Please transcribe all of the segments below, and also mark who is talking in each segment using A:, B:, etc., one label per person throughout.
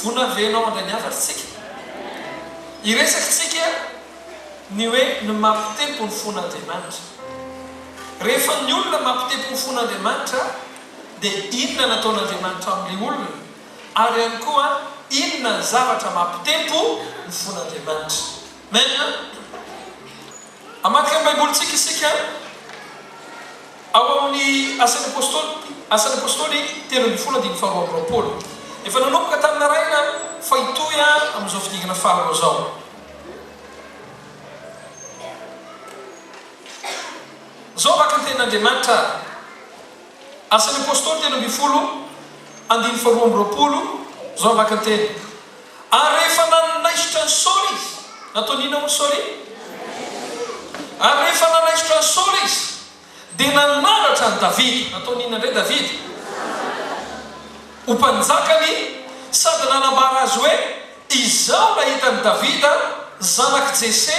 A: vona venao andray ny afatsika iresakytsika ny hoe ny mampitempo ny fon'Andriamanitra. Rehefa ny olona mampitempo ny fon'Andriamanitra dia inona nataon'Andriamanitra amin'ilay olona ary ihany koa inona ny zavatra mampitempo ny fon'Andriamanitra. Maina amatika ny baibolitsika isika ao amin'ny asan'ny apôstôly 3:12. Efa nanomboka tamina raina fahitoya amin'izao fidigana farao zao. Zao vaka ny tenin'Andriamanitra asan'ny apôstôly 3:12 zao vaka ny teny. Ary rehefa nanaisitra ny Saoly izy, nataonina moa Saoly? Ary rehefa nanaisitra ny Saoly izy dia nanaratra ny Davida, nataonina indray Davida ho mpanjakany, sady nanambara azy hoe izao nahitany Davida zanak' Jese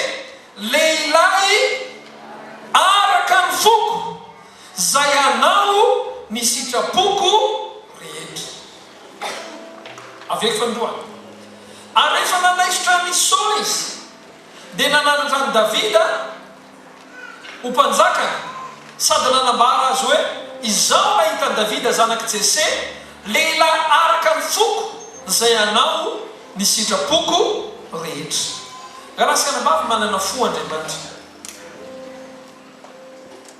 A: lehilahy araka ny foko zay anao ny sitrapoko rehetra. Aveky fandohana. Ary rehefa nanaisitra ny Saoly izy dia nanaratra ny Davida ho mpanjakany, sady nanambara azy hoe izao nahitany Davida zanak' Jese lehilahy araka ny foko zay anao ny sitrapoko rehetra. Raha nambavy manana fo Andriamanitra,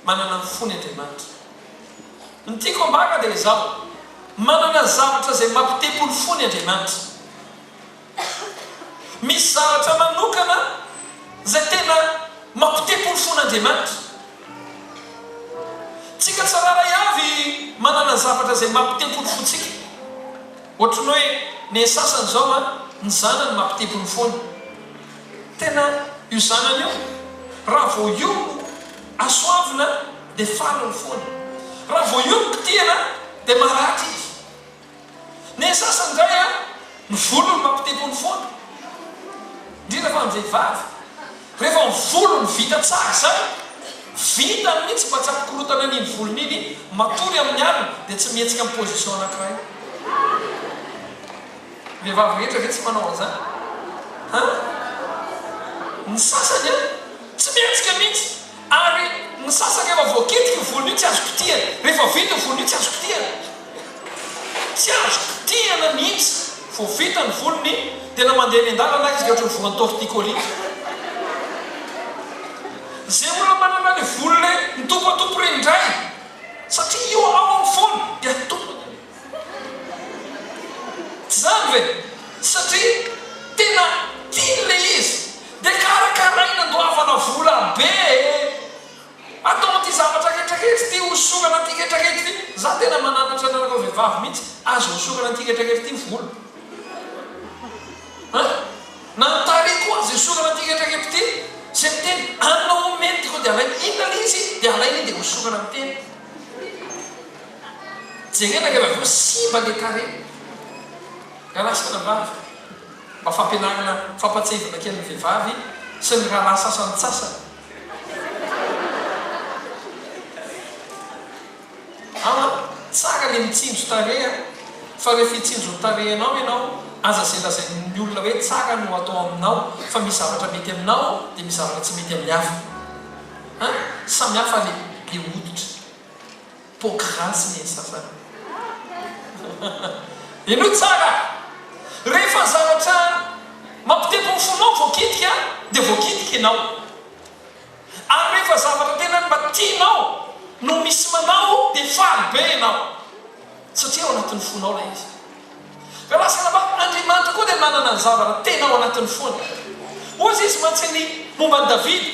A: manana ny fony Andriamanitra. Ny tiako ambaka dia izao, manana zavatra zay mampitempo ny fony Andriamanitra. Misy zavatra manokana zay tena mampitempo ny fon'Andriamanitra. Tsika tsararay avy manana zavatra zay mampitempo ny fontsika. Ohatrany hoe ny sasany zao ny zanany mampitempo ny fony. Tena io zanany io raha vao io asoavina dia falo ny fony. Raha vao io kitihana dia maratra izy. Ny sasany zay ny volony mampitempo ny fony. Indrindra fa amin'ny vehivavy, rehefa ny volony vita tsara zay, vita mihitsy mba tsy ampikorotana an'iny volony iny, matory amin'ny alina dia tsy mihetsika amin'ny position anankiray. Vehivavy rehetra ve tsy manao an'izany? Ny sasany tsy mihetsika mihitsy, ary ny sasany efa voakitika ny volony io tsy azo kitihana. Rehefa vita ny volony io tsy azo kitihana, tsy azo kitihana mihitsy. Vao vita ny volony, tena mandeha ny an-dalana izy dia ohatran'ny voan'ny torticolis. Zay olona manana ny volony mitompatompo reny indray, satria io ao amin'ny fony dia tompony. Tsy zany ve? Satria tena tiany le izy, dia karakaraina ndoavana vola be. Atao ty zavatra ketrakety ty hosokana ty ketrakety ty. Za tena mananatra anarako vehivavy mihitsy azo hosokana ty ketrakety ty vola. Nantariko azy hosokana ty ketrakety ty, zay miteny anao mety ko dia alainy inona izy dia alainy dia hosokana miteny. Jerenaka efa aveo simba le tare. Rahalasana vavy mba fampianarana fampatsevana kely ny vehivavy sy ny raha sasany sasany. Tsara le mitsinjo tareha, fa rehefa hitsinjo ny tarehanao ianao, aza zay lazain'ny olona hoe tsara no atao aminao, fa misy zavatra mety aminao dia misy zavatra tsy mety amin'ny hafa. Samy hafa le hoditra pokrasy ny sasany. Ino tsara? Rehefa zavatra mampitempo ny fonao voakitika dia voakitika ianao. Ary rehefa zavatra tena mba tianao no misy manao dia faly be ianao, satria ao anatin'ny fonao lay izy. Ka lasana mba Andriamanitra koa dia manana ny zavatra tena ao anatin'ny fony. Ozy izy mantsiny momba ny Davida,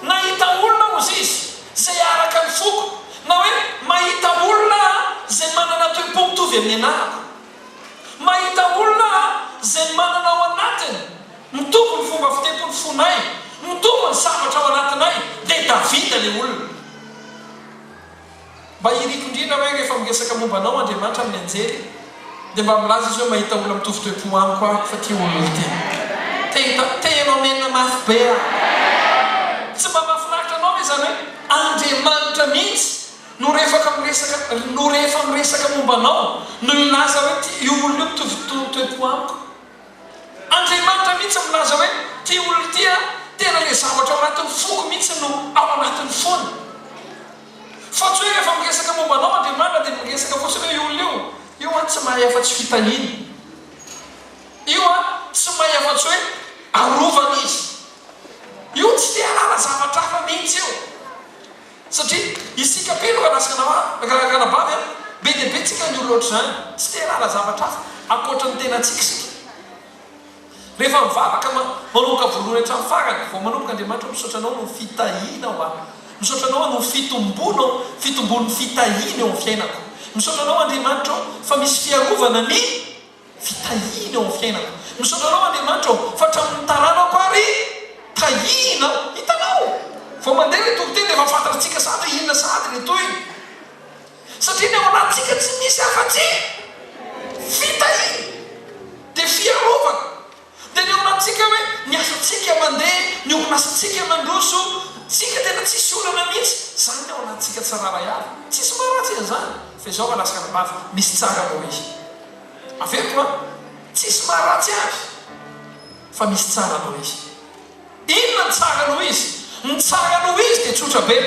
A: nahita olona ozy izy zay araka ny foko, na hoe mahita olona zay manana toepo mitovy amin'ny anarako, mahita olona zay manana ao anatiny mitombo ny fomba fitempony fonay, mitombo ny zavatra ao anatinay, dia Davida le olona. Mba iriko indrindra hoe rehefa miresaka momba anao Andriamanitra amin'ny anjely, dia mba milaza izy hoe mahita olona mitovy toepo amiko aho fa tia olona ty. Tenao menina mafy be aho. Tsy mba mahafinaritra anao ve zany hoe Andriamanitra mihitsy no rehefa miresaka momba anao no ilaza hoe io olona io mitovy toepo amiko. andriamanitra mihitsy milaza hoe ty olona tya tena le zavatra ao anatin'ny foko mihitsy no ao anatin'ny foana fa tsy hoe rehefa miresaka mombanao andriamanitra dia miresaka fotsiny hoe olona io a tsy mahay afa-tsy fitahiny io a tsy mahay afa-tsy hoe arovana izy io tsy te alala zavatra hafa mihitsy io satria isika pelo kanaskanabavy a be deabe tsika ny olo oatra zany tsy te alala zavatra hafa akoatra ny tena tsika sika rehefa mivavaka manomboka voalohany hatramin'ny farany vao manomboka andriamanitra misaotranao no fitahinao a misaotranao no fitombon'ny fitahiny eo amin'ny fiainako misaotranao andriamanitra fa misy fiarovana ny fitahiny eo amin'ny fiainako misaotranao andriamanitra fa hatramin'ny taranako ary tahina hitanao vao mandeha le tokoteny dia efa fantatritsika sady inona sady le toy satria ny ao anatsika tsy misy afa-tsy fitahiny dia fiarovana dia ny ao anatsika hoe ny asatsika mandeha ny onasatsika mandroso tsika tena tsisy olana mihitsy zany ao anatsika tsarara ihany tsisy maratsy an'izany fa izao malasaka nabavy misy tsara anao izy averiko a tsisy maharatsy azy fa misy tsara anao izy inona ny tsara anao izy ny tsara anao izy dia tsotra be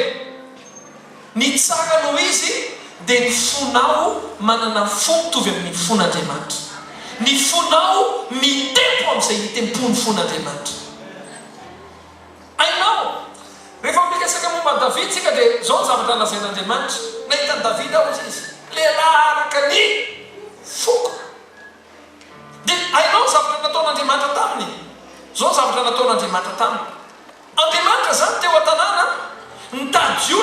A: ny tsara anao izy dia ny fonao manana fo mitovy amin'ny fon'andriamanitra ny fonao mitempo amin'izay mitempony fon'andriamanitra ainao rehefa miresaka momba David tsika dia zao ny zavatra lazain'andriamanitra nahitany David ao izy lehilahy araka ny foko dia ainao zavatra nataon'andriamanitra taminy zao zavatra nataon'andriamanitra taminy andriamanitra zany teo an-tanàna nitady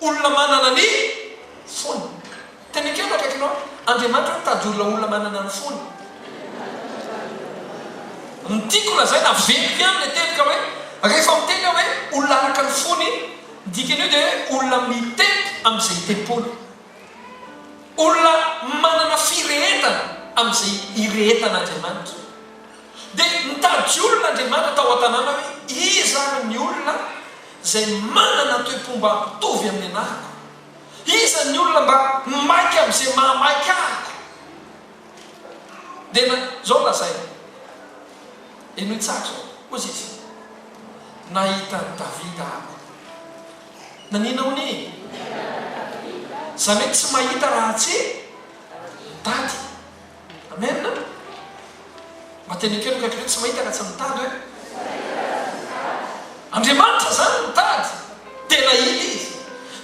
A: olona manana ny fony tena kely akaikinao andriamanitra nitady olona manana ny fony nitiako lazay na veniko ihany le teny ka hoe rehefa miteny hoe olona araka ny fony dikan'io dia hoe olona mitempy amin'izay tempony olona manana firehetana amin'izay irehetan'andriamanitra dia nitady olona andriamanitra tao an-tanàna hoe izany ny olona zay manana toe-pomba mitovy amin'ny anahiko iza ny olona mba maiky amin'izay mahamaiky ahiko dia zao lazay eno itsaka zao ozy izy nahita ny Davida ako naninao ni zany hoe tsy mahita raha tsy tady amen mba teny kely kaiky hoe tsy mahita raha tsy mitady hoe andriamanitra zany mitady dia nahita izy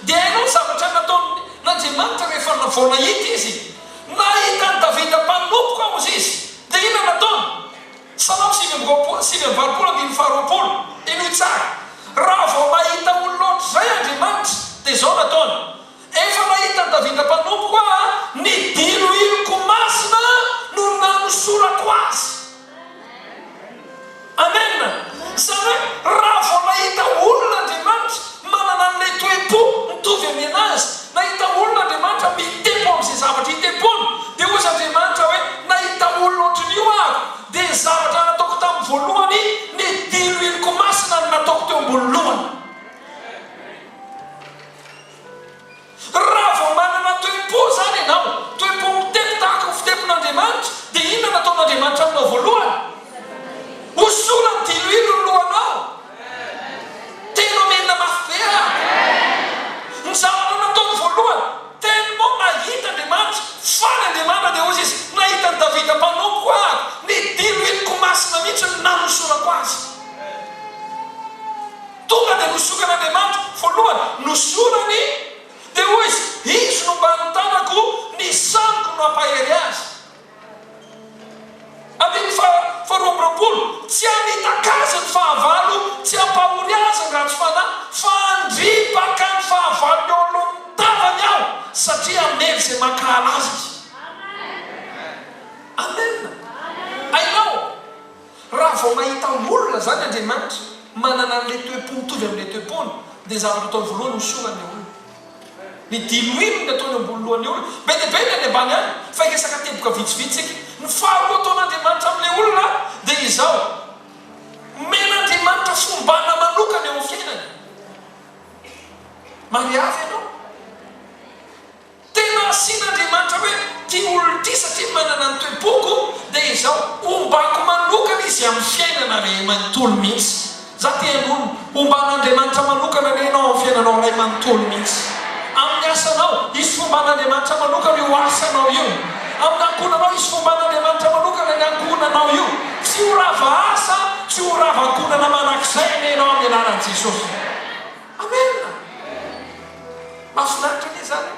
A: dia hainao zavatra nataon'andriamanitra rehefa vao nahita izy nahita ny Davida mpanompoka aozy izy dia ina nataony Salamo 7:25 eno tsara raha vao mahita olona ohatr'izay andriamanitra dia zao nataony efa nahita ny Davida mpanompoka ny diloiloko masina no nanosorako azy amen zany hoe raha vao nahita olona andriamanitra manana n'ilay toe-po mitovy amin'ny anazy nahita olona andriamanitra mitempo amin'izay zavatra hitempony dia ozy andriamanitra hoe nahita olona ohatrin'io ahako dia zavatra nataoko tamin'ny voalohany ny diloiloko masina no nataoko teo ambony lohany raha vao manana toe-po zany ianao toe-po mitempo tahaka ny fitempon'andriamanitra dia inona nataon'andriamanitra aminao voalohany hosola ny diloilo ny lohanao tena menina mafy be ah ny zavatra nataony voalohany tena moa nahita andriamanitra fany andriamanitra dia ozy izy nahita ny Davida mpanompoka ahako ny diloiloko masina mihitsy ny nanosorako azy tonga dia nosokan'andriamanitra voalohany nosorany dia hoy izy no mba nitanako ny saniko no ampahery azy andiny faharoapolo tsy anitak'azy ny fahavalo tsy ampahory azy ny ratsy fanahy fa andripaka ny fahavalo eo alohan'ny tavany aho satria amely izay mankala azy izy amen ainao raha vao mahita olona zany andriamanitra manana n'ilay toe-po mitovy amin'ilay toe-pony dia zavatra ataony voalohany hosorany olona ny diloilo ny ataony ambony lohan'ny olona be dia be ny any ambany any fa ikesaka teboka vitsivitsika ny faharoa ataon'andriamanitra amin'ilay olona dia izao men'andriamanitra fombana manokana eo amin'ny fiainany mariavy ianao tena asian'andriamanitra hoe ty olona ty satria manana ny toe-poko dia izao ombako manokana manokana izy amin'ny fiainana ray manontolo mihitsy. Za tean'olo omban'Andriamanitra manokana renao amin'ny fiainanao ray manontolo mihitsy. Amin'ny asanao isy fomban'Andriamanitra manokana io asanao io. Amin'ny ankonanao isy fomban'Andriamanitra manokana ny ankonanao io. Tsy ho rava asa, tsy ho rava ankonana manak'izay nenao amin'ny anaran'i Jesosy. Amen. Mahafinaritra ne zany.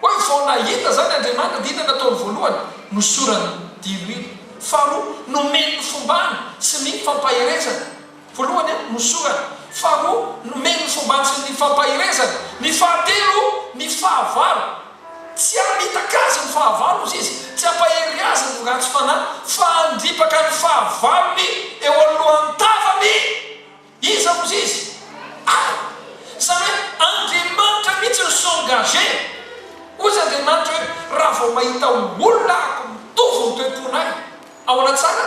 A: Hoe vao nahita zany Andriamanitra dia hitana nataony voalohany nosorany diloilo. Faharoa nomeny ny fombany sy ny fampahirezana. Voalohany nosorany. Faharoa nomeny ny fombany sy ny fampahirezana. Ny fahatelo ny fahavalo. Tsy hamitaka-azy ny fahavalo izy izy. Tsy hampahery azy ny ratsy fanahy. Fa handripaka ny fahavalony eo alohan'ny tavany. Iza moa izy? Zany hoe Andriamanitra mihitsy ny s'engagé. Ozy Andriamanitra hoe raha vao mahita olona ako mitovy ny toe-ponay ao anatsara.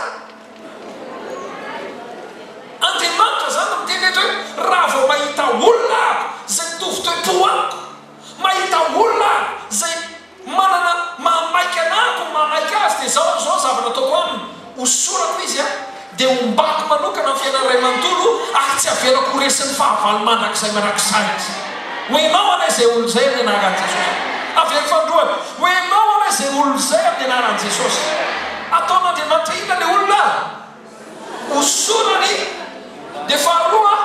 A: Andriamanitra zany miteny eto hoe raha vao mahita olona ako zay mitovy toe-po amiko, mahita olona ako zay manana mahamaika anako, mahamaika azy, dia zao zavatra ataoko aminy hosorako izy dia ombako manokana amin'ny fiainana ray manontolo ary tsy avelako resin'ny fahavalo mandrakizay manakizay izy. Hoenao anay izay olo zay amin'ny anaran'i Jesosy. Avelo fandroany. Hoenao anay izay olo zay amin'ny anaran'i Jesosy. Ataon'Andriamanitra ina ilay olona hosorany, dia faharoa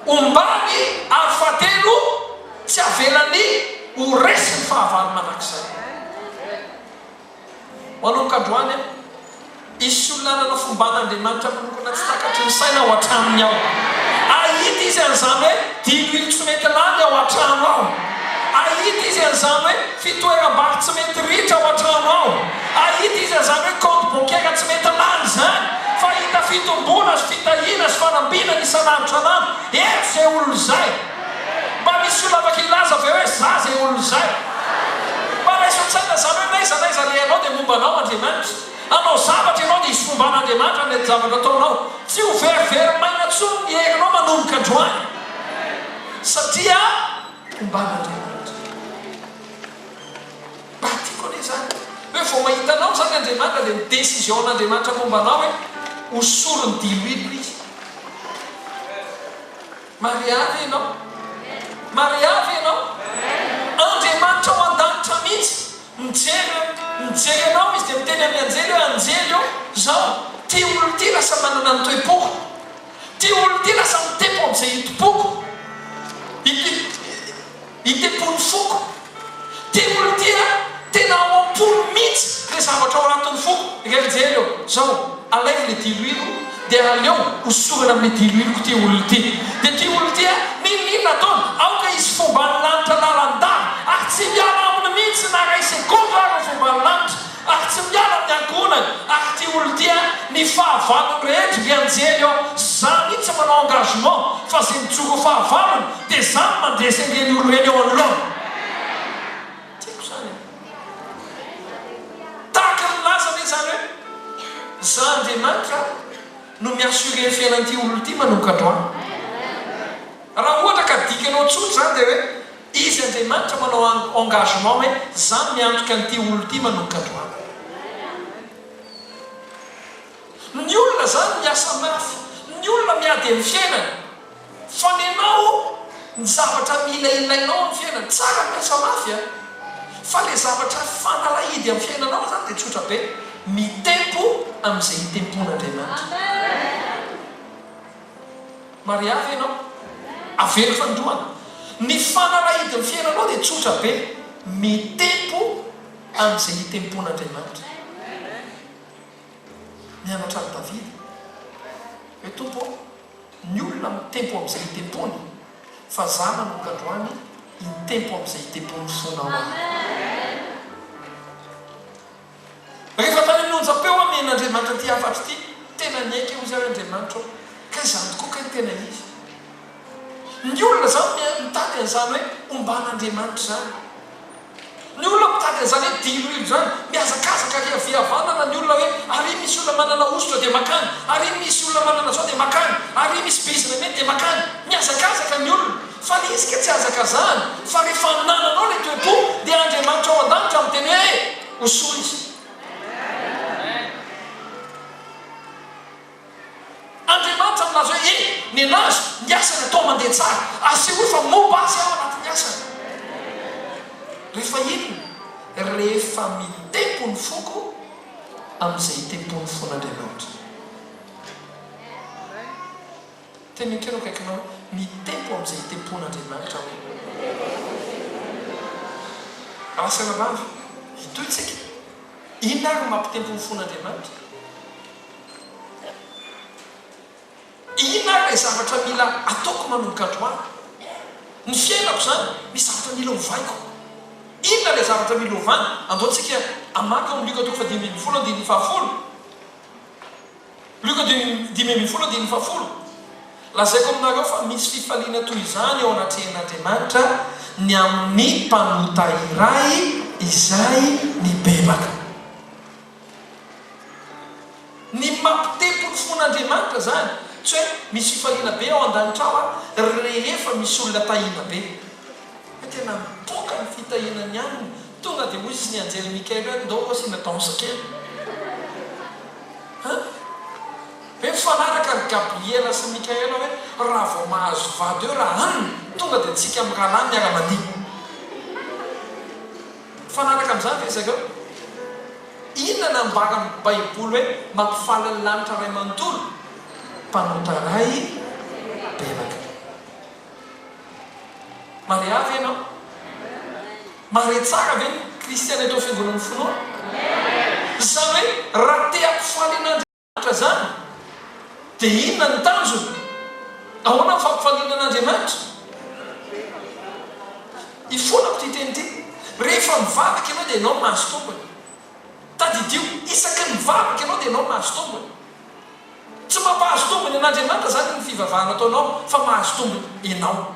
A: ombany ary fahatelo tsy avelany ho resin'ny fahavalo mandrakizay. Manomboka androany isy olona nanana fomban'Andriamanitra manokana tsy takatry ny saina ao an-tranony ao. Ahita izy an'izany hoe diloilo tsy mety lany ao an-trano ao. Ahita izy an'izany hoe fitoeram-bary tsy mety ritra ao an-trano ao. Ahita izy an'izany hoe compte bancaire tsy mety lany zany. Fa hita fitombona sy fitahiana sy fanambinana isan'andro isan'andro. Eto izay olo izay. Mba misy olona afaka ilaza avy eo hoe za izay olo izay. Mba raiso an-tsaina zany hoe naiza lehanao dia mombanao Andriamanitra. Anao zavatra ianao dia isy fomban'Andriamanitra ny zavatra ataonao. Tsy ho verivery maina tsony ny herinao manomboka androany. Satria fomban'Andriamanitra. Mba tiako anie zany. Hoe vao mahitanao zany Andriamanitra dia ny décision n'Andriamanitra mombanao hoe hosorony diloilo izy. Mariavy ianao. Mariavy ianao. Andriamanitra ao an-danitra mihitsy. Mijery anao izy dia miteny amin'ny anjely hoe anjely eo zao. Ty olo ty lasa manana ny toe-poko. Ty olo ty lasa mitempo amin'izay hito-poko. Hitempo ny foko. Ty olo ty tena ao am-polo mihitsy le zavatra ao anatin'ny foko. Ika mijery eo zao. Alainy le diloilo dia aleo hosorana amin'ny diloiloko ty olo ty. Dia ty olo ty ninona ataony aoka izy fombany lanitra lalandany ary tsy miala aminy mihitsy na ray sekonda ary fombany lanitra ary tsy miala amin'ny ankonany ary ty olo ty ny fahavalony rehetra ny anjely ao za mihitsy manao engagement fa zay mitsoko fahavalony dia zany mandresa ireny olo reny eo anoloana. Tiako zany tahaka ny laza ne zany hoe za Andriamanitra no miassuré ny fiainan'ity olo ty manomboka androany. Raha ohatra ka dikanao tsotra zany dia hoe izy Andriamanitra manao engagement hoe za miantoka n'ity olo ty manomboka androany. Ny olona zany miasa mafy, ny olona miady amin'ny fiainana. Fa nenao ny zavatra mila ilainao amin'ny fiainana tsara miasa mafy fa le zavatra fanalahidy amin'ny fiainanao zany dia tsotra be. Mitempo amin'izay hitempon'Andriamanitra. Mariavy ianao. Avelo fandroana. Ny fanalahidy amin'ny fiainanao dia tsotra be. Mitempo amin'izay hitempon'Andriamanitra. Mianatra ny Davida hoe tompo ny olona mitempo amin'izay hitempony fa za manomboka androany hitempo amin'izay hitempony fonao. Rehefa tany nonja-peo amen'Andriamanitra ty afatra ty tena niaiky io zany Andriamanitra ka izany tokoa ka ny tena izy. Ny olona zany mitady an'izany hoe omban'Andriamanitra zany. Ny olona mitady an'izany hoe diloilo zany miazakazaka ry haviavanana ny olona hoe ary misy olona manana ositra dia makany, ary misy olona manana zao dia makany, ary misy businessmen dia makany. Miazakazaka ny olona fa le izy ka tsy azaka zany fa rehefa nananao le toe-po dia Andriamanitra ao an-danitra miteny hoe hosoa izy. tsara asehory fa momba azy ao anatin'ny asany. Rehefa inona? Rehefa mitempo ny foko amin'izay tempo ny fon'Andriamanitra. Teny keno akaikinao mitempo amin'izay tempon'Andriamanitra hoe asana vavy itoitsika inona ary mampitempo ny fon'Andriamanitra? Inona ary zavatra mila ataoko manomboka androany? Ny fiainako zany misy zavatra mila hovaiko. Inona ilay zavatra mila hovana? Andaontsika amaka amin'ny Luka 10:20-20. Luka 10:20-20. Lazaiko aminareo fa misy fifaliana toy izany ao anatrehan'Andriamanitra ny amin'ny mpanota iray izay nibebaka. Ny mampitempo ny fon'Andriamanitra zany tsy hoe misy fifaliana be ao an-danitra ao rehefa misy olona tahina be. Tena mipoka ny fitahinany ihany tonga dia hoy izy ny anjely Mikaely hoe ndao asiana danse kely. Hoe mifanaraka ny Gabriela sy Mikaela hoe raha vao mahazo vady eo raha hanina tonga dia tsika amin'ny rahalahy miara-mandihy. Mifanaraka amin'izany ve izy eo? Inona nambara ny Baiboly hoe mampifaly ny lanitra ray manontolo? Mpanota ray bebaka. Mare avy ianao? Mare tsara ve ny kristiana eto fiangonan'ny finoana? Izany hoe raha te hampifaly an'Andriamanitra zany dia inona ny tanjony? Ahoana ny fampifaliana an'Andriamanitra? Ifonako ty teny ty. Rehefa mivavaka ianao dia ianao mahazo tombony. Tadidio isaky mivavaka ianao dia ianao mahazo tombony. Tsy mampahazo tombony an'Andriamanitra zany ny fivavahana ataonao fa mahazo tombony ianao.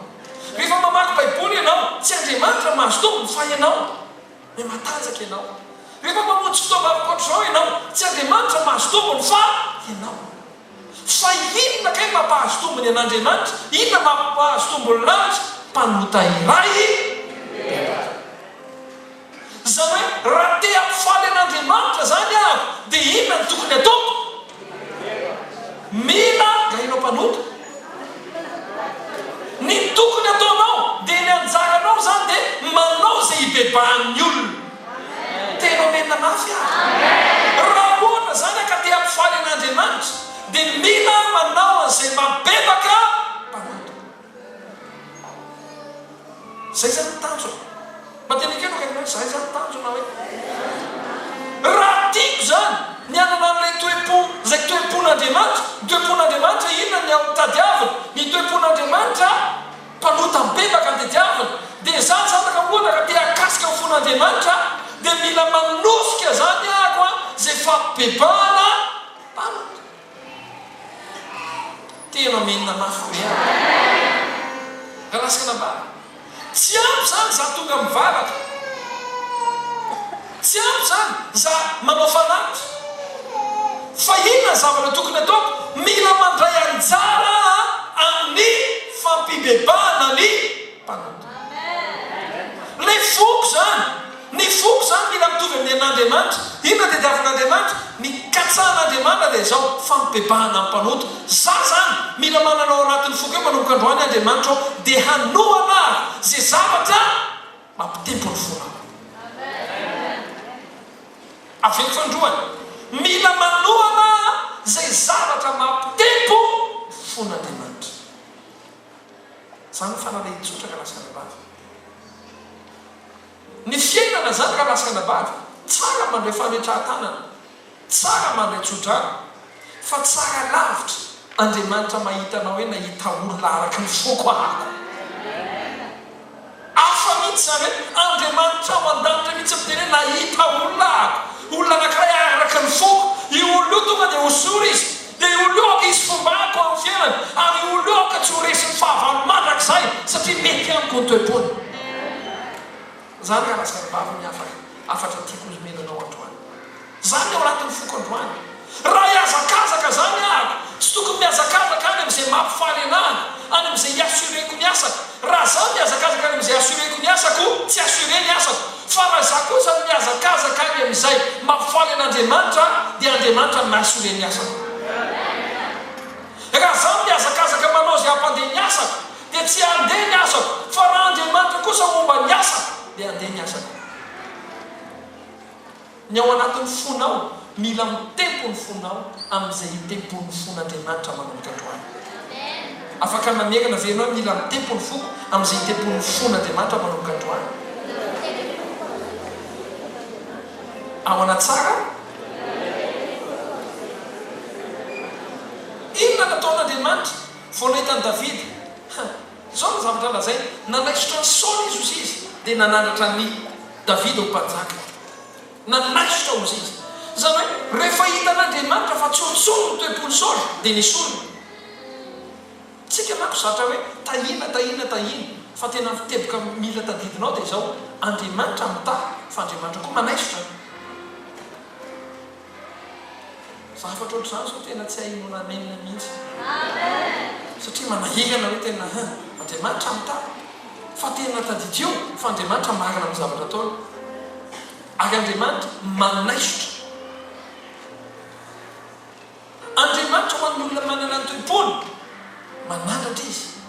A: Rehefa mamaky Baiboly ianao tsy Andriamanitra mahazo tombony fa ianao. Hoe matanjaka ianao. Rehefa mamonjy fotoam-bavaka ohatr'izao ianao tsy Andriamanitra mahazo tombony fa ianao. Fa inona kay mampahazo tombony an'Andriamanitra? Inona mampahazo tombony lanitra? Mpanota iray. Zany hoe raha te hampifaly an'Andriamanitra zany aho dia inona ny tokony ataoko? Mila gainao mpanota. Ny tokony ataonao dia ny anjaranao zany dia manao izay hibebahan'ny olona. Tenao menina mafy aho. Raha ohatra zany ka te hampifaly an'Andriamanitra dia mila manao an'izay mabebaka mpanota. Zay zany ny tanjona. Matenikeno kainao zay zany tanjona hoe raha tiako zany ny anana an'ilay toe-po zay toe-pon'Andriamanitra. Ny toe-pon'Andriamanitra inona ny ao tadiavina? Ny toe-pon'Andriamanitra mpanota mibebaka ny tadiavina. Dia zany zany ka ohatra ka te hakasika ny fon'Andriamanitra dia mila manosika zany ahako a zay fampibebahana mpanota. Tena menina mafy be a rasikana bava. Tsy ampy zany za tonga mivavaka. Tsy ampy zany za manao fanatitra. Fa inona zavatra tokony ataoko? Mila mandray anjara amin'ny fampibebahana ny mpanota. Ilay foko zany, ny foko zany mila mitovy amin'ny an'Andriamanitra. Inona dia diavin'Andriamanitra? Ny katsahan'Andriamanitra dia izao fampibebahana ny mpanota. Za zany mila mananao anatin'ny foko eo manomboka androany Andriamanitra ao dia hanohana zay zavatra mampitempo ny fonako. Aveko fandroany mila manohana zay zavatra mampitempo fon'Andriamanitra. Zany fanalay tsotra ka lasaka bavy. Ny fiainana zany ka lasaka bavy. Tsara mandray fametrahan-tanana, tsara mandray tsodrana, fa tsara lavitra Andriamanitra mahitanao hoe nahita olona araka ny foko ahako. Afa mihitsy zany hoe Andriamanitra mandanitra mihitsy miteny nahita olona ahako. Olona anankiray araka ny foko. Io olona io tonga dia hosory izy. Dia io olona io aka izy fombako amin'ny fiainany. Ary io olona io aka tsy ho resy ny fahavalo mandrakizay satria mety amiko ny toe-pony. Zany ka lasaka bavy afatra tiako nomenanao androany. Zany ao anatin'ny foko androany. Raha hiazakazaka zany ahako, tsy tokony miazakazaka any amin'izay mampifaly anahy, any amin'izay hiasureko ny asako. Raha zaho miazakazaka any amin'izay asureko ny asako, tsy asure ny asako. Fa raha za kosa miazakazaka any amin'izay mampifaly an'Andriamanitra dia Andriamanitra no mahasure ny asako. Raha zaho miazakazaka manao izay hampandeha ny asako dia tsy andeha ny asako fa raha Andriamanitra kosa momba ny asa dia andeha ny asako. Ny ao anatin'ny fonao mila mitempo ny fonao amin'izay hitempon'ny fon'Andriamanitra manomboka androany. Afaka mamegana ve ianao mila mitempo ny foko amin'izay hitempon'ny fon'Andriamanitra manomboka androany? Ao anatsara inona nataon'Andriamanitra vao nahitany Davida? Zao ny zavatra lazay, nanaisotra ny Saoly izy ozy izy dia nanandratra ny Davida ho mpanjaka. Nanaisotra ozy izy. Zany hoe rehefa hitan'Andriamanitra fa tsontsolo ny toepony Saoly dia nisolo. Tsika manko zatra hoe tahina fa tena miteboka mila tadidinao dia izao Andriamanitra mita fa Andriamanitra koa manaisotra. Zavatra ohatr'izany sao tena tsy hainao namenina mihitsy. Satria manahigana hoe tena Andriamanitra mita fa tena tadidio fa Andriamanitra marina amin'ny zavatra ataony. Ary Andriamanitra manaisotra. Andriamanitra ho an'ny olona manana ny toepony manandratra izy.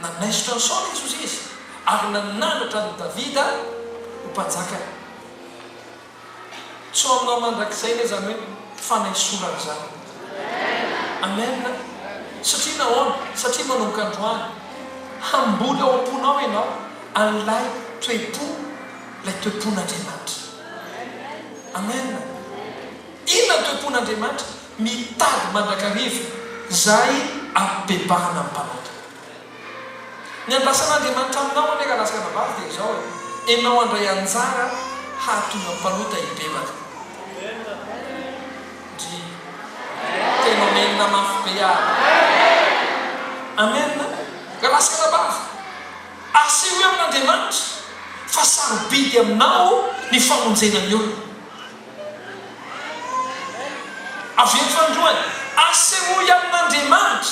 A: Nanaisotra ny Saoly izy ozy izy ary nanandratra ny Davida ho mpanjaka. Tsy ho aminao mandrakizay ilay zany hoe fanaisorana zany. Amen. Satria nahoana? Satria manomboka androany hamboly ao am-ponao ianao an'ilay toepo, ilay toepon'Andriamanitra. Amen. Inona ny toepon'Andriamanitra? Mitady mandrakariva zay ampibebahana amin'ny mpanota. Ny andrasan'Andriamanitra aminao anefa lasana vavy dia izao ianao andray anjara hahatonga mpanota hibebaka. Tena menina mafy be aby. Amen. Ka lasana vavy aseho amin'Andriamanitra fa sarobidy aminao ny famonjena ny olona. Avy eto fandroany aseho amin'Andriamanitra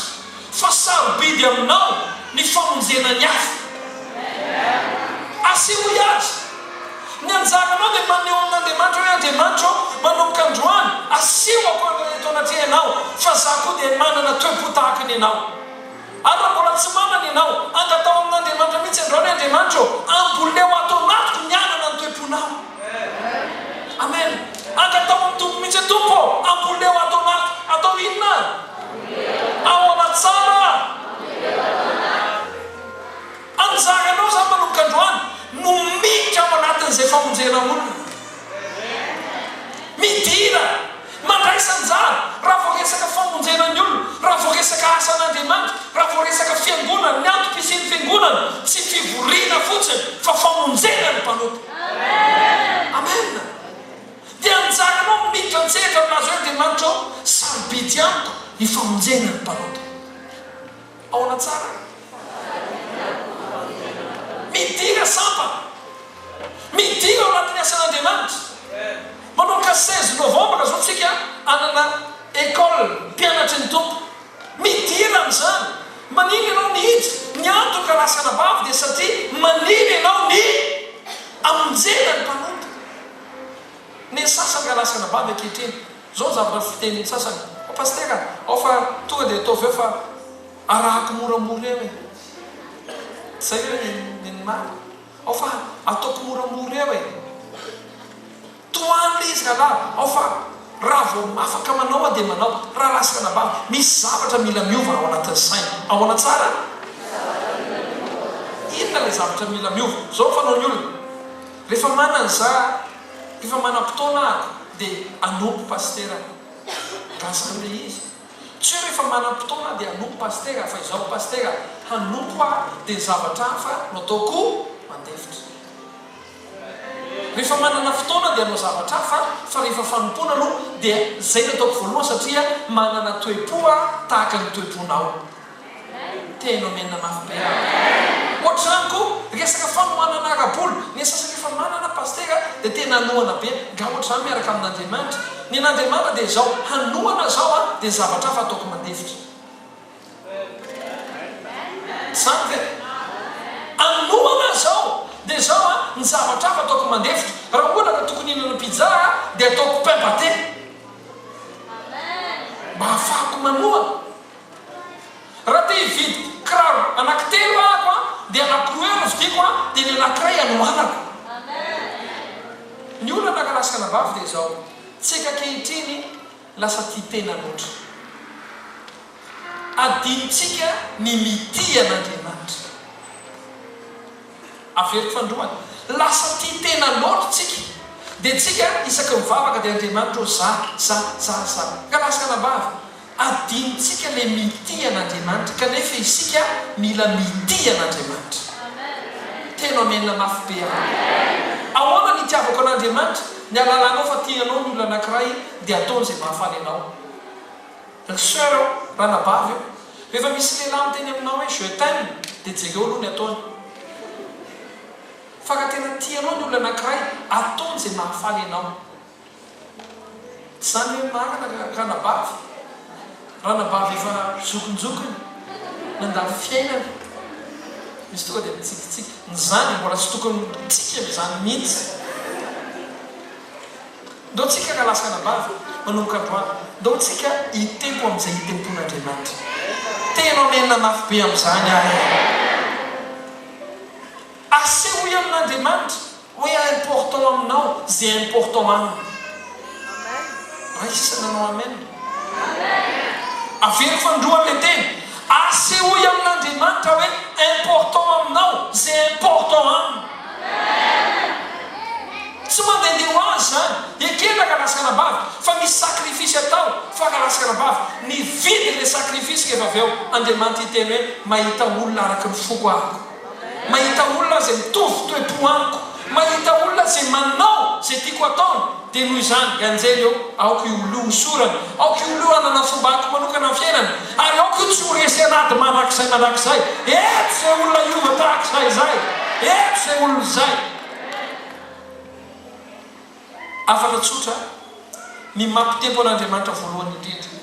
A: fa sarobidy aminao ny famonjena ny hafa. Aseho azy. Ny anjaranao dia maneho amin'Andriamanitra hoe Andriamanitra manomboka androany aseho ako eto anaty ianao fa za koa dia manana toepo tahaka ny ianao. Ary raha mbola tsy manana ianao angatao amin'Andriamanitra mihitsy androany Andriamanitra amboleo ato anatiko ny anana ny toeponao. Amen. Angatao amin'ny tompo mihitsy tompo amboleo ato anatiko. Atao inona? Ao anatsara. Anjaranao zany manomboka androany no miditra ao anatin'izay famonjena olona. Midira mandraisanjara raha vao resaka famonjena ny olona, raha vao resaka asan'Andriamanitra, raha vao resaka fiangonana, ny antom-pisian'ny fiangonana tsy fivoriana fotsiny fa famonjena ny mpanota. Amen. Dia anjaranao miditra ntsehatra aminazy hoe Andriamanitra sarobidy amiko ny famonjena ny mpanota. Ao anatsara midira sampa, midira ao anatin'ny asan'Andriamanitra. Manomboka 16 novambra zao tsika anana école mpianatry ny tompo. Midira amin'izany. Manino ianao nihitsy ny antoka lasana vavy dia satria manino ianao ny amonjena ny mpanota. Ny sasany ka lasana vavy ankehitriny zao zavatra fitenin'ny sasany pastera ao fa tonga dia ataovy eo fa arahako moramora eo e. Zay hoe ny maro ao fa ataoko moramora eo e. Toan'le izy raha ao fa raha vao afaka manao dia manao. Raha lasana vavy misy zavatra mila miova ao anatin'ny saina. Ao anatsara inona ilay zavatra mila miova? Zao fanao ny olona rehefa manana za rehefa manam-potoana ako dia anompo pastera. Gazany le izy. Tsy hoe rehefa manam-potoana dia anompo pastera fa izao pastera hanompo dia zavatra hafa no ataoko mandefitra. Rehefa manana fotoana dia anao zavatra hafa fa rehefa fanompoana aloha dia zay no ataoko voalohany satria manana toepoa tahaka ny toeponao. Tena menina mafy be aby. Ohatranko resaka fanomanana araboly ny sasany rehefa manana pastera dia tena anohana be. Nga ohatrany miaraka amin'Andriamanitra. Ny an'Andriamanitra dia izao hanohana zao dia zavatra hafa ataoko mandefitra. Zany ve? Anohana zao dia zao ny zavatra hafa ataoko mandefitra. Raha ohatra ka tokony hinana pizza dia ataoko pain pâté. Mba ahafahako manohana. Raha te hividy kiraro anankitelo lasaka anabavy dia zao tsika kehitriny lasa tia tena loatra adinitsika ny mitia an'Andriamanitra averiko fandroany lasa tia tena loatra tsika dia tsika isaka mivavaka dia Andriamanitra za ka lasaka anabavy adinitsika le mitia an'Andriamanitra kanefa isika mila mitia an'Andriamanitra tena menina mafy be ahoana ny itiavako an'Andriamanitra ny alalanao fa tianao ny olona anankiray dia ataony izay mahafaly anao sœur ranabavy rehefa misy lehilahy miteny aminao hoe je t'aime dia jereo aloha ny ataony fa ka tena tianao ny olona anankiray ataony izay mahafaly anao zany hoe marina ranabavy efa zokonjokony nandalo fiainana misy tonga dia mitsikitsiky nyzany mbola tsy tokony tsika mizany mihitsy ndao tsika ka lasaka anabavy manomboka androany ndao tsika hitempo amin'izay hitempon'Andriamanitra tena menina mafy be amin'izany ahy asehoy amin'Andriamanitra hoe important aminao zay important aminy raha isa nanao amen avery fandroany le teny asehoy amin'Andriamanitra hoe important aminao zay important aminy tsy mandehandeha ho azy zany ekena ka lasaka anabavy fa misy sakrifisy atao fa ka lasaka anabavy ny vidy le sakrifisy rehefa avy eo Andriamanitra hiteny hoe mahita olona araky ny foko ahiko mahita olona zay mitovy toe-po amiko mahita olona zay manao zay tiako ataony dia noho izany anjely eo aoko iolo misorany aoko iolo anana fomba ako manokana ny fiainany ary aoko io tsy ho resy anaty manakizay eto zay olona iova tahakizay eto zay olona zay afaka tsotra ny mampitempo an'Andriamanitra voalohany indrindra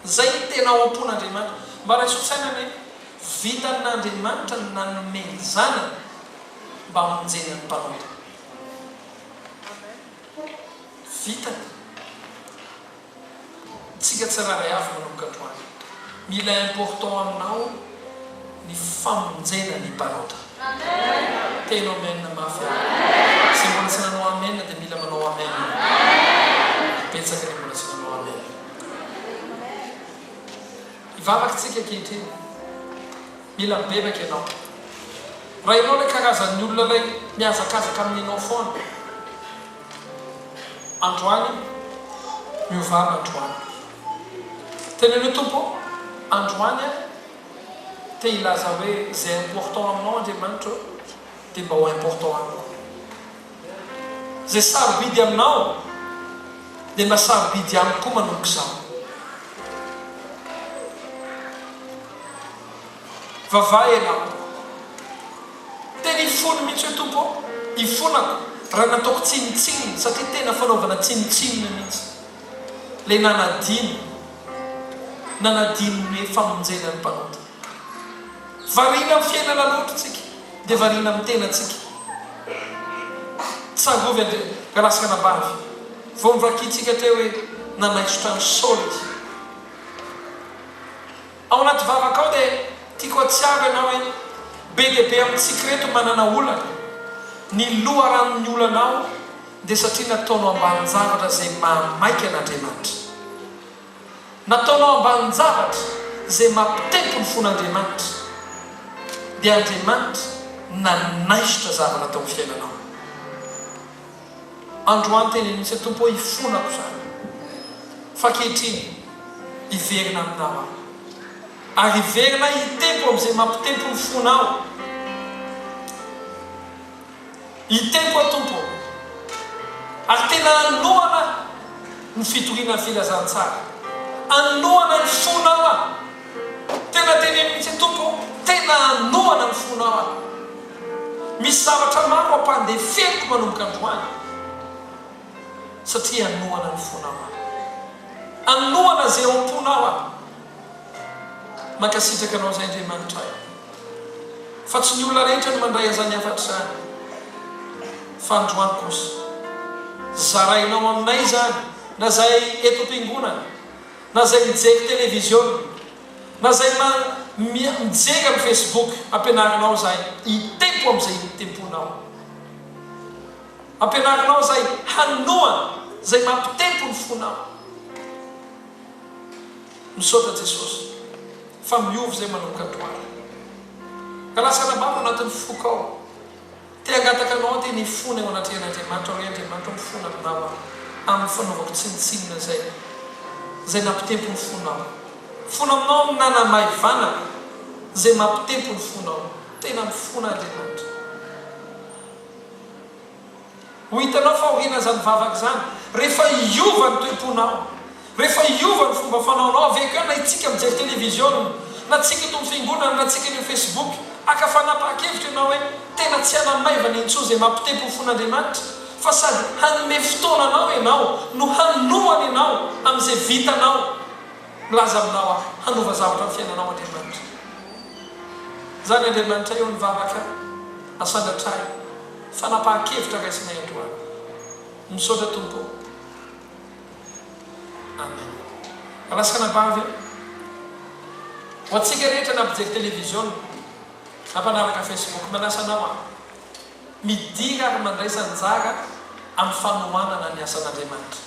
A: zay tena ao am-pon'Andriamanitra mba raha sotsaina hoe vitan'Andriamanitra ny nanome zanany mba hamonjeny ny mpanota vitany tsika tsiraray avy manomboka androany mila important aminao ny famonjena ny mpanota tena omenina mafy zay mbola tsy nanao amenna dia mila manao amenna betsaka ny mbola tsy nanao amenna ivavaky tsika kehitriny mila mibebaka ianao raha ianao ilay karazan'ny olona ilay miazakazaka amin'nyanao foana androany miovana androany tena hoe tompo androany te ilaza hoe zay important aminao Andriamanitra dia mba ho important amiko zay sarobidy aminao dia mba sarobidy amiko koa manomboka izao vavahy ianao tena ifony mihitsy hoe tompo ifonako raha nataoko tsinitsininy satria tena fanaovana tsinitsinina mihitsy le nanadiny hoe famonjena ny mpanota variana amin'ny fiainana loatra tsika dia variana amin'ny tenatsika tsangovy ka lasaka anabavy vao mivakitsika teo hoe nanaisotra ny soldy ao anaty vavaka ao dia tiako atsiaro ianao hoe be dia be amintsika reto manana olana ny loha ranony olanao dia satria nataonao ambany zavatra zay mamaika an'Andriamanitra nataonao ambany zavatra zay mampitempo ny fon'Andriamanitra dia Andriamanitra nanaisotra zavatra tao amin'ny fiainanao androany teny misy tompo hoe ifonako zany fa kehitriny iverina aminao ary iverina hitempo amin'izay mampitempo ny fonao hitempo atompo ary tena anohana ny fitoriana ny filazantsara anohana ny fonao tena teny misy tompo tena anohana ny fonao misy zavatra maro ampandefeniko manomboka androany satria anohana ny fonao anohana zay ao am-ponao mankasitraka anao zay Andriamanitra fa tsy ny olona rehetra no mandray azany afatra zany fa androany kosa zarainao aminay zany na zay eto am-piangonana na zay mijery televiziona na zay mijery amin'ny Facebook ampianarinao zay hitempo amin'izay hitemponao ampianarinao zay hanoana zay mampitempo ny fonao. Misaotra Jesosy fa miovy zay manomboka andohany. Ka lasana baba anatin'ny fokao te angataka anao te ny fona eo anatin'Andriamanitra hoe Andriamanitra mifona aminao amin'ny fanaovako tsinitsinina zay nampitempo ny fonao. Fona aminao amin'ny nanamaivana zay mampitempo ny fonao. Tena mifona Andriamanitra. Ho hitanao fa ohina zany vavaka zany rehefa iova ny toeponao, rehefa iova ny fomba fanaonao aveko na itsika mijery televizion, na tsika eto fiangonana, na tsika eny Facebook, aka fanapa-kevitra ianao hoe tena tsy hanamaivana intsony zay mampitempo ny fon'Andriamanitra, fa sady hanome fotoananao ianao no hanoana ianao amin'izay vitanao milaza aminao hanova zavatra amin'ny fiainanao Andriamanitra. Zany Andriamanitra eo ny vavaka asandatray fanapa-kevitra raisinay androany. Misaotra Tompo. Amen. Alasakana bavy ho atsika rehetra na mpijery televizion na mpanaraka Facebook, manasanao midira ary mandray sanjara amin'ny fanohanana ny asan'Andriamanitra.